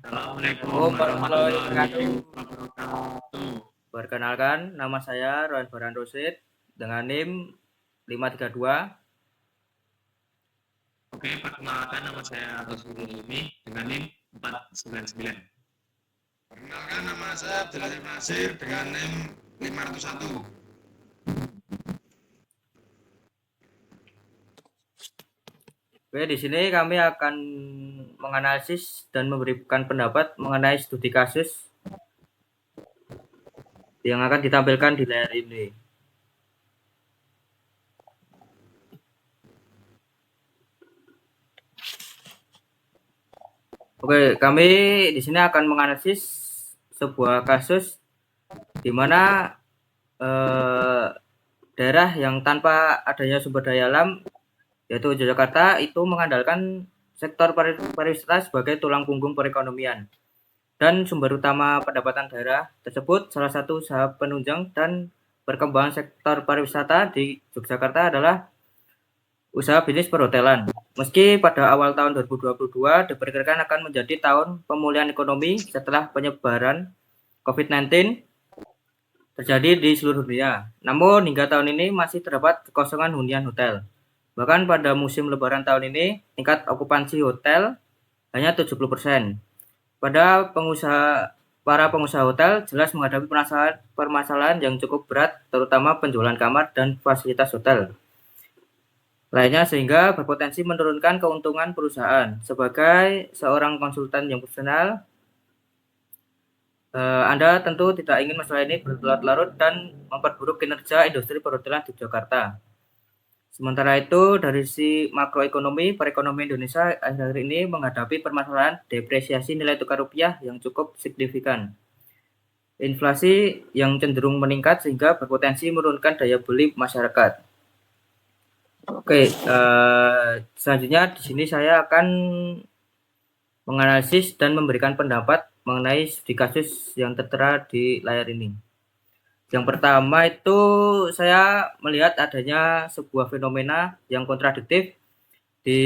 Assalamualaikum Warahmatullahi warahmatullahi wabarakatuh. wabarakatuh. Perkenalkan, nama saya Rohan Farhan Rosid dengan NIM 532. Oke, perkenalkan nama saya Rosudin Lumi dengan NIM 499. Perkenalkan, nama saya Abdul Nasir dengan NIM 501. Oke, di sini kami akan menganalisis dan memberikan pendapat mengenai studi kasus yang akan ditampilkan di layar ini. Oke, kami di sini akan menganalisis sebuah kasus di mana daerah yang tanpa adanya sumber daya alam, yaitu Yogyakarta, itu mengandalkan sektor pariwisata sebagai tulang punggung perekonomian. Dan sumber utama pendapatan daerah tersebut, salah satu usaha penunjang dan perkembangan sektor pariwisata di Yogyakarta adalah usaha bisnis perhotelan. Meski pada awal tahun 2022 diperkirakan akan menjadi tahun pemulihan ekonomi setelah penyebaran COVID-19 terjadi di seluruh dunia. Namun hingga tahun ini masih terdapat kekosongan hunian hotel. Bahkan pada musim lebaran tahun ini, tingkat okupansi hotel hanya 70%. Para pengusaha hotel jelas menghadapi permasalahan yang cukup berat, terutama penjualan kamar dan fasilitas hotel lainnya, sehingga berpotensi menurunkan keuntungan perusahaan. Sebagai seorang konsultan yang profesional, Anda tentu tidak ingin masalah ini berlarut-larut dan memperburuk kinerja industri perhotelan di Jakarta. Sementara itu, dari sisi makroekonomi, perekonomian Indonesia akhir-akhir ini menghadapi permasalahan depresiasi nilai tukar rupiah yang cukup signifikan. Inflasi yang cenderung meningkat sehingga berpotensi menurunkan daya beli masyarakat. Oke, selanjutnya di sini saya akan menganalisis dan memberikan pendapat mengenai studi kasus yang tertera di layar ini. Yang pertama itu saya melihat adanya sebuah fenomena yang kontradiktif. Di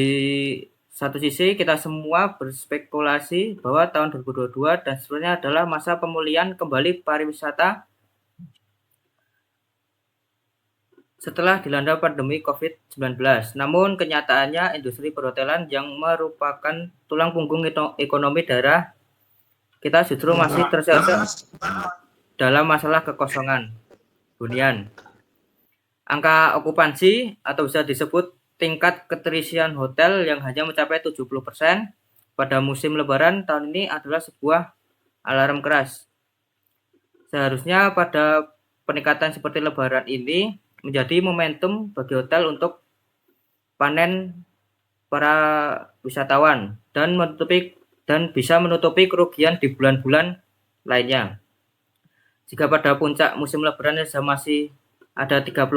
satu sisi kita semua berspekulasi bahwa tahun 2022 dan seterusnya adalah masa pemulihan kembali pariwisata setelah dilanda pandemi COVID-19. Namun kenyataannya industri perhotelan yang merupakan tulang punggung ekonomi daerah kita justru masih terseret dalam masalah kekosongan hunian. Angka okupansi atau bisa disebut tingkat keterisian hotel yang hanya mencapai 70% pada musim lebaran tahun ini adalah sebuah alarm keras. Seharusnya pada peningkatan seperti lebaran ini menjadi momentum bagi hotel untuk panen para wisatawan dan bisa menutupi kerugian di bulan-bulan lainnya. Jika pada puncak musim lebaran masih ada 30%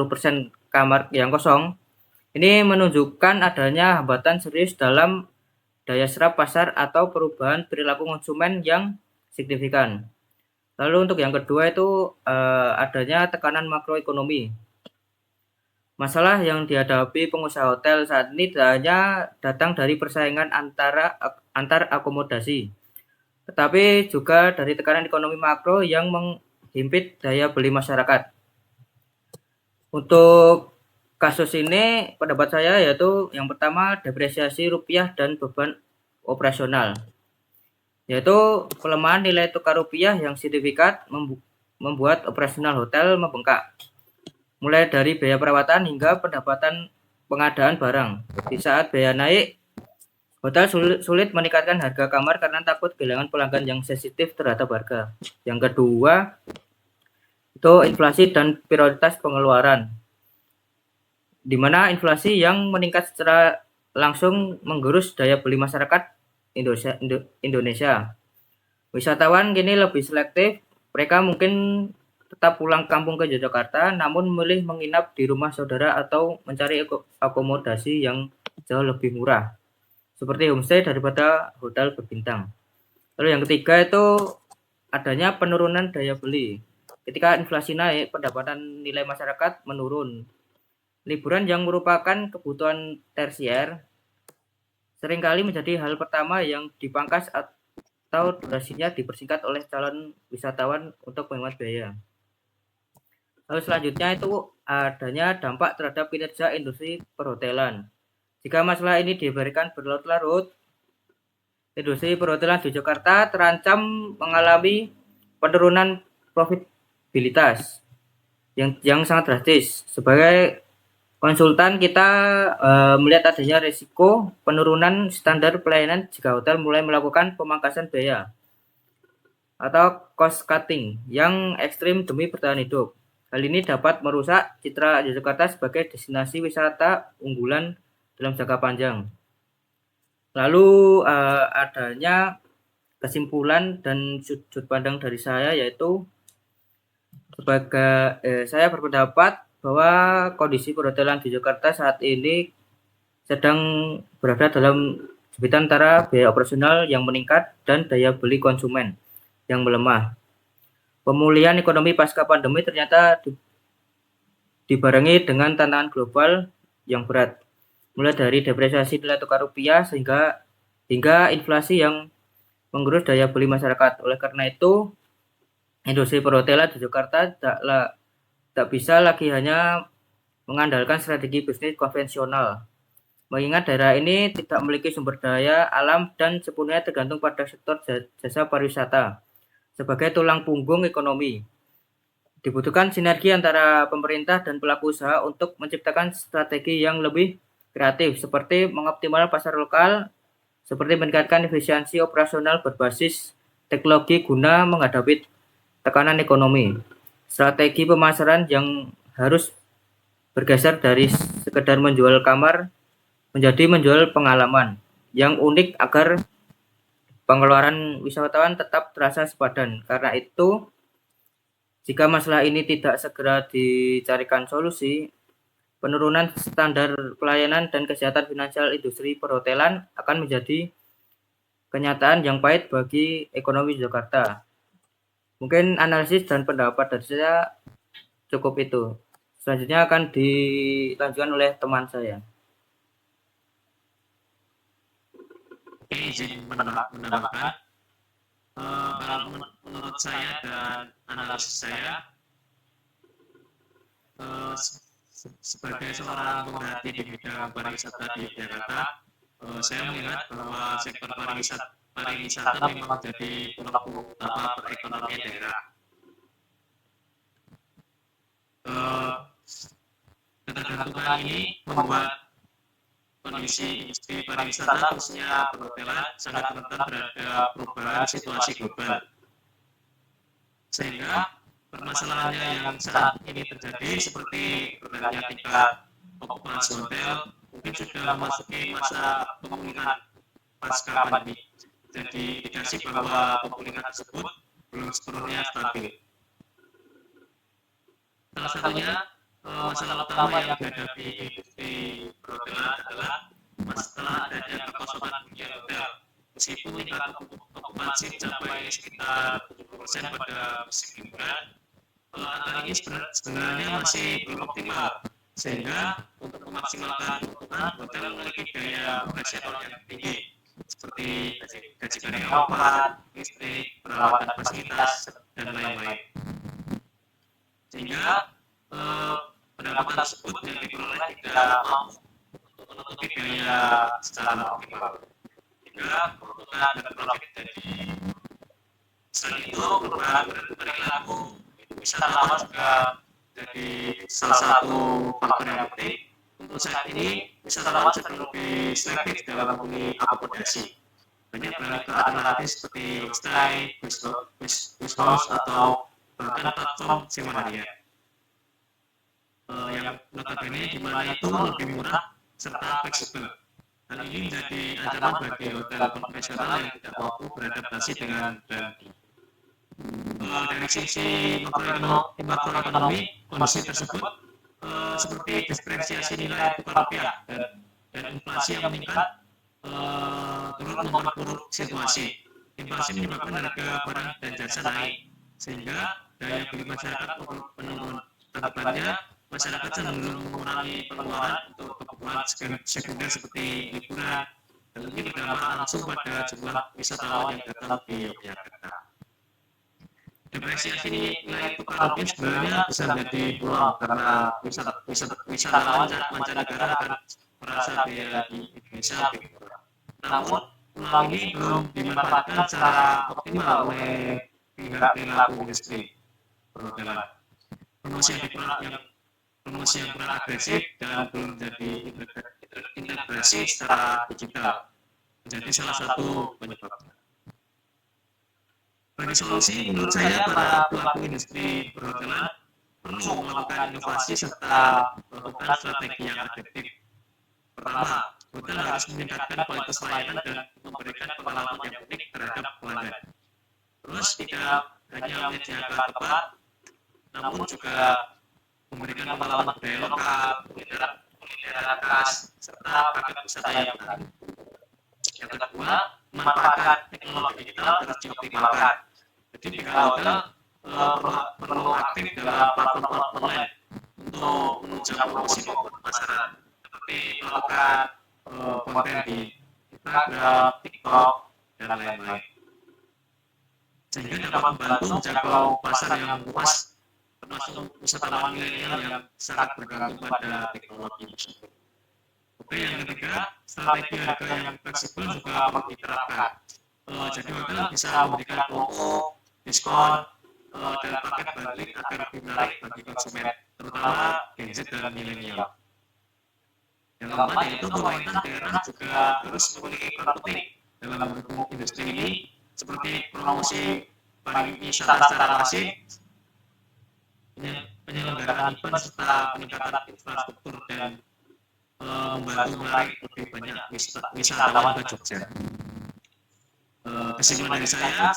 kamar yang kosong, ini menunjukkan adanya hambatan serius dalam daya serap pasar atau perubahan perilaku konsumen yang signifikan. Lalu untuk yang kedua itu adanya tekanan makroekonomi. Masalah yang dihadapi pengusaha hotel saat ini tidak hanya datang dari persaingan antar akomodasi, tetapi juga dari tekanan ekonomi makro yang menghimpit daya beli masyarakat. Untuk kasus ini pendapat saya yaitu yang pertama depresiasi rupiah dan beban operasional, yaitu pelemahan nilai tukar rupiah yang signifikan membuat operasional hotel membengkak, mulai dari biaya perawatan hingga pendapatan pengadaan barang. Di saat biaya naik, hotel sulit meningkatkan harga kamar karena takut kehilangan pelanggan yang sensitif terhadap harga. Yang kedua, itu inflasi dan prioritas pengeluaran, di mana inflasi yang meningkat secara langsung menggerus daya beli masyarakat Indonesia. Wisatawan kini lebih selektif, mereka mungkin tetap pulang kampung ke Yogyakarta, namun memilih menginap di rumah saudara atau mencari akomodasi yang jauh lebih murah, seperti homestay daripada hotel berbintang. Lalu yang ketiga itu adanya penurunan daya beli. Ketika inflasi naik, pendapatan nilai masyarakat menurun. Liburan yang merupakan kebutuhan tersier seringkali menjadi hal pertama yang dipangkas atau durasinya dipersingkat oleh calon wisatawan untuk menghemat biaya. Lalu selanjutnya itu adanya dampak terhadap kinerja industri perhotelan. Jika masalah ini dibiarkan berlarut-larut, industri perhotelan di Jakarta terancam mengalami penurunan profitabilitas yang sangat drastis. Sebagai konsultan kita melihat adanya risiko penurunan standar pelayanan jika hotel mulai melakukan pemangkasan biaya atau cost cutting yang ekstrim demi bertahan hidup. Hal ini dapat merusak citra Yogyakarta sebagai destinasi wisata unggulan dalam jangka panjang. Lalu adanya kesimpulan dan sudut pandang dari saya, yaitu saya berpendapat bahwa kondisi perhotelan di Jakarta saat ini sedang berada dalam jepitan antara biaya operasional yang meningkat dan daya beli konsumen yang melemah. Pemulihan ekonomi pasca pandemi ternyata dibarengi dengan tantangan global yang berat, mulai dari depresiasi nilai tukar rupiah hingga inflasi yang menggerus daya beli masyarakat. Oleh karena itu, industri perhotelan di Jakarta tak bisa lagi hanya mengandalkan strategi bisnis konvensional, mengingat daerah ini tidak memiliki sumber daya alam dan sepenuhnya tergantung pada sektor jasa pariwisata sebagai tulang punggung ekonomi. Dibutuhkan sinergi antara pemerintah dan pelaku usaha untuk menciptakan strategi yang lebih kreatif, seperti mengoptimalkan pasar lokal, seperti meningkatkan efisiensi operasional berbasis teknologi guna menghadapi tekanan ekonomi. Strategi pemasaran yang harus bergeser dari sekedar menjual kamar menjadi menjual pengalaman yang unik agar pengeluaran wisatawan tetap terasa sepadan. Karena itu, jika masalah ini tidak segera dicarikan solusi, penurunan standar pelayanan dan kesehatan finansial industri perhotelan akan menjadi kenyataan yang pahit bagi ekonomi Jakarta. Mungkin analisis dan pendapat dari saya cukup itu. Selanjutnya akan dilanjutkan oleh teman saya. Izin menambahkan, kalau menurut saya dan analisis saya, sebagai seorang pemerhati di bidang pariwisata di Jakarta, saya melihat bahwa sektor pariwisata memang menjadi tulang punggung utama perekonomian daerah. Ketergantungan ini membuat kondisi industri pariwisata khususnya perhotelan sangat rentan terhadap perubahan situasi global. Sehingga permasalahannya yang saat ini terjadi seperti rendah tingkat okupansi hotel mungkin sudah memasuki masa pemulihan pasca pandemi. Jadi indikasi bahwa pemulihan tersebut belum sepenuhnya stabil. Salah satunya masalah utama yang dihadapi industri perhotelan adalah masalah adanya kekosongan hunian hotel. Meskipun tingkat okupansi mencapai sekitar 70% pada musim liburan, angka ini sebenarnya masih belum optimal. Sehingga untuk memaksimalkan keuntungan, hotel memiliki biaya operasional yang tinggi, seperti gaji karyawan, listrik, perawatan fasilitas, dan lain-lain. Sehingga pendapatan tersebut yang diperoleh tidak mampu untuk menutupi biaya secara optimal. Hingga keuntungan dan profit dari selain itu perubahan perilaku wisatawan juga jadi salah satu faktor yang penting. Untuk saat ini wisatawan cenderung lebih selektif dalam memilih akomodasi. Banyak beralih ke alternatif seperti homestay, guest house, atau bahkan platform sewa harian. Yang notabene di mana itu lebih murah serta fleksibel. Hal ini menjadi ancaman bagi hotel konvensional yang tidak mampu beradaptasi dengan tren. Dari sisi makroekonomi, kondisi tersebut seperti diferensiasi nilai tukar rupiah dan inflasi yang meningkat turut memperburuk situasi. Inflasi menyebabkan harga barang dan jasa naik, sehingga daya beli masyarakat menurun. Akibatnya, masyarakat cenderung mengurangi pengeluaran untuk kebutuhan sekunder seperti liburan, Dan ini berdampak langsung pada jumlah wisatawan yang datang di Yogyakarta. Depresiasi nilai tukar rupiah sebenarnya bisa menjadi peluang karena wisatawan mancanegara akan merasa biaya di Indonesia lebih murah. Namun, peluang ini belum dimanfaatkan secara optimal oleh pihak pelaku industri perhotelan. Promosi yang kurang agresif dan belum menjadi integrasi secara digital menjadi salah satu penyebabnya. Bagi solusi, menurut saya para pelaku industri perhotelan perlu melakukan inovasi serta melakukan strategi yang efektif. Pertama, hotel harus meningkatkan kualitas layanan dan memberikan pengalaman yang unik terhadap pelanggan. Terus tidak hanya menyediakan tempat, namun juga memberikan pengalaman budaya lokal, kuliner khas, serta paket wisata yang menarik. Yang kedua, memanfaatkan teknologi digital harus dioptimalkan. Jadi pihak hotel perlu aktif dalam platform online untuk menunjang promosi maupun pemasaran, seperti melakukan konten di Instagram, TikTok, dan lain-lain. Sehingga dapat membantu menjangkau pasar yang luas, termasuk wisatawan milenial yang sangat bergantung pada teknologi. Oke, yang ketiga, strategi harga yang fleksibel juga perlu diterapkan. Jadi hotel bisa memberikan promo, diskon, dan paket balik agar lebih menarik bagi konsumen, terutama Gen Z dan milenial. Yang keempat yaitu pemerintah daerah juga harus memiliki peran penting dalam mendukung industri ini, seperti promosi pariwisata secara masif, penyelenggaraan event serta peningkatan infrastruktur dan membantu menarik lebih banyak wisatawan ke Jogja. Kesimpulan dari saya,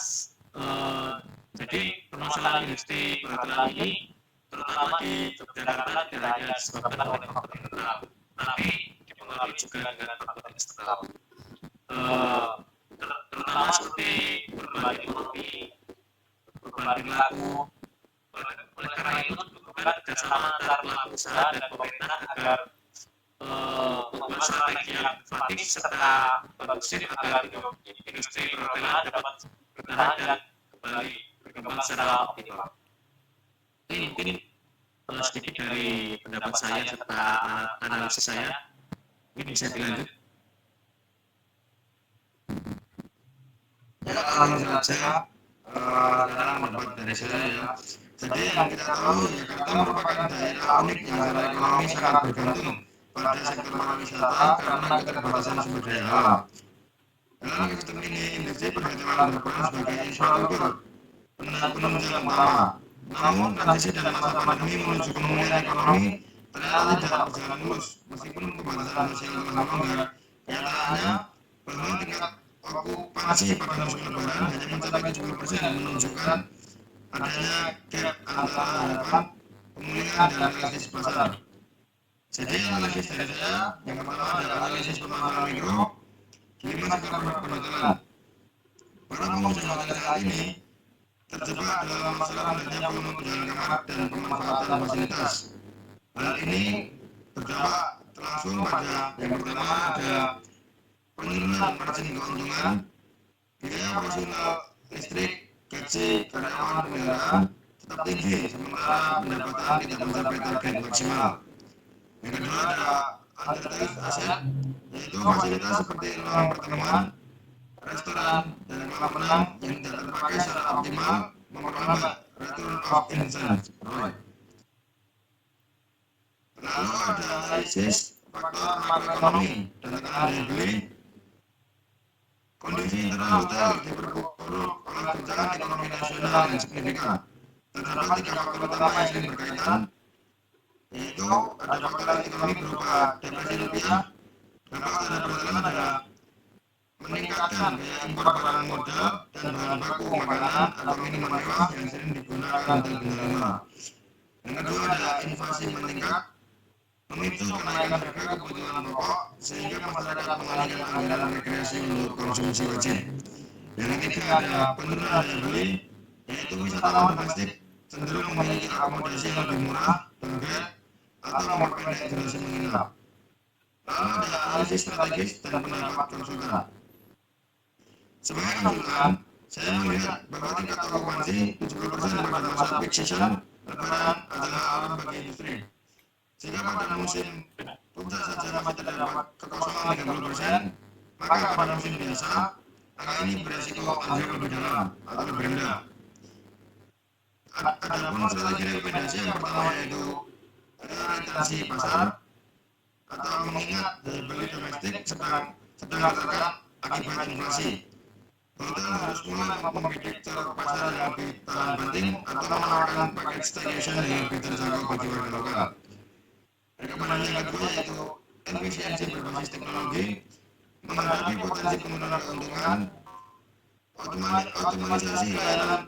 jadi permasalahan industri perhotelan ini terutama di Yogyakarta tidak hanya disebabkan oleh faktor internal, tapi dipengaruhi juga dengan faktor eksternal, terutama seperti perubahan ekonomi, perubahan perilaku. Oleh karena itu dibutuhkan kerjasama antara pelaku usaha dan pemerintah agar membuat strategi yang inovatif serta kondusif agar industri perhotelan dapat bertahan dan kembali berkembang secara optimal. Ini mungkin sedikit dari pendapat saya serta analisis saya. Mungkin bisa dilanjut. Ya, langsung saja tentang pendapat dari saya ya. Jadi yang kita tahu, Jakarta merupakan daerah unik yang secara ekonomi sangat bergantung pada sektor pariwisata karena keterbatasan sumber daya alam. Dalam ekosistem ini, industri perhotelan berperan sebagai insulator, penunjang utama. Namun, transisi dan masa pandemi menuju pemulihan ekonomi ternyata tidak berjalan mulus. Meskipun pembatasan sosial telah melonggar, kenyataannya bahwa tingkat okupansi pada musim lebaran hanya mencapai 70% dan menunjukkan adanya gap antara harapan pemulihan dan realistis pasar. Jadi analisis dari saya yang pertama adalah analisis permasalahan mikro di 5 sektor perhotelan. Para pengusaha hotel saat ini terjebak dalam masalah rendahnya volume penjualan kamar dan pemanfaatan fasilitas. Hal ini berdampak langsung pada yang pertama ada penurunan margin keuntungan, biaya operasional listrik, gaji karyawan pemeliharaan tetap tinggi sementara pendapatan tidak mencapai target maksimal. Yang kedua ada underutilized aset, yaitu fasilitas seperti ruang pertemuan, restoran, dan kolam renang yang tidak terpakai secara optimal memperlambat return of investment. Lalu ada analisis faktor makroekonomi dan tekanan daya beli. Kondisi internal hotel diperburuk oleh goncangan ekonomi nasional yang signifikan. Terdapat 3 faktor utama yang sering berkaitan, yaitu ada faktor ekonomi berupa depresi rupiah, dampak terhadap perhotelan adalah meningkatkan biaya impor barang modal dan bahan baku makanan atau minuman mewah yang sering digunakan hotel bintang 5. Yang kedua ada inflasi meningkat, memicu kenaikan harga kebutuhan pokok sehingga masyarakat mengalihkan anggaran rekreasi untuk konsumsi wajib. Yang ketiga ada penurunan daya beli, yaitu wisatawan domestik cenderung memiliki akomodasi yang lebih murah, downgrade, atau memperpendek durasi menginap. Lalu ada analisis strategis dan pendapat konsultan. Sebagai konsultan, saya melihat bahwa tingkat okupansi 70% pada masa peak season Lebaran adalah alam bagi industri. Jika pada musim puncak saja masih terdapat kekosongan 30%, maka pada musim biasa angka ini beresiko anjlok lebih dalam atau lebih rendah. Adapun strategi rekomendasi yang pertama yaitu orientasi pasar atau mengingat daya beli domestik sedang tertekan akibat inflasi. Hotel harus mulai membidik ceruk pasar yang lebih tahan banting atau menawarkan paket staycation yang lebih terjangkau bagi warga lokal. Rekomendasi yang kedua yaitu efisiensi berbasis teknologi menghadapi potensi penurunan keuntungan. Otomatisasi layanan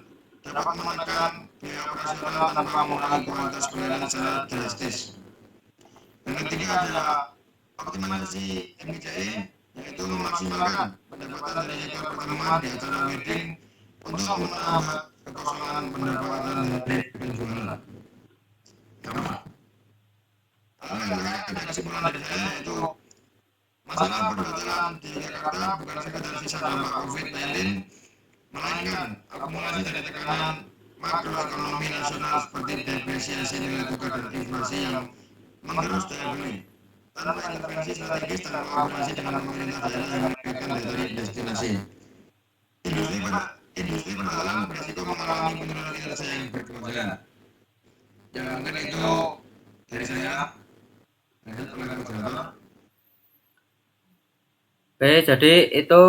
dapat menekan biaya operasional tanpa mengurangi kualitas pelayanan secara drastis. Yang ketiga adalah optimalisasi MIJE, yaitu memaksimalkan pendapatan dari sektor pertemuan di acara wedding untuk menambah kekosongan pendapatan dari penjualan. Ada kesimpulan dari saya yaitu masalah perhotelan di Jakarta bukan sekedar sisa dampak COVID-19, melainkan akumulasi dari tekanan makroekonomi nasional seperti depresiasi nilai tukar dan inflasi yang mengerus daya beli. Tanpa intervensi strategis dan kolaborasi dengan pemerintah daerah yang meningkatkan daya tarik destinasi, industri perhotelan berisiko mengalami penurunan kinerja yang berkelanjutan. Ya mungkin itu dari saya. Jadi itu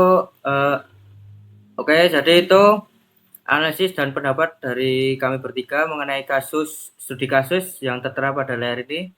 analisis dan pendapat dari kami bertiga mengenai studi kasus yang tertera pada layar ini.